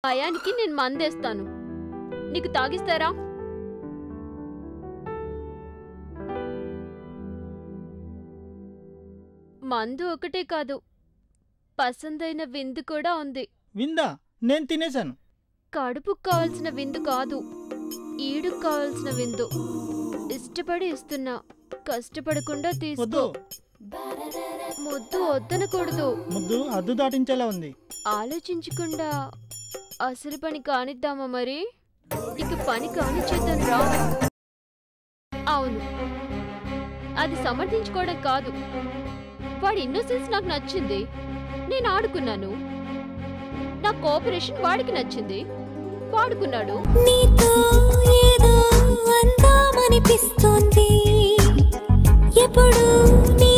భయానికి నేను మందేస్తాను, నీకు తాగిస్తారా? మందు ఒకటే కాదు, పసందైన విందు కూడా ఉంది. విందా? నేను తినేశాను. కడుపుకు కావాల్సిన విందు కాదు, ఈడుకు కావాల్సిన విందు. ఇష్టపడి ఇస్తున్నా, కష్టపడకుండా తీసుకో. ముద్దు వద్దనకూడదు. ముద్దు హద్దు దాటించేలా ఉంది. ఆలోచించకుండా అసలు పని కానిద్దామా? మరి ఇక పని కానిచ్చేద్దాం రా. అవును, అది సమర్థించుకోవడం కాదు. వాడి ఇన్నోసెన్స్ నాకు నచ్చింది, నేను ఆడుకున్నాను. నా కోఆపరేషన్ వాడికి నచ్చింది, వాడుకున్నాడు. నీతో ఏదో అందామనిపిస్తోంది, ఎప్పుడు నీ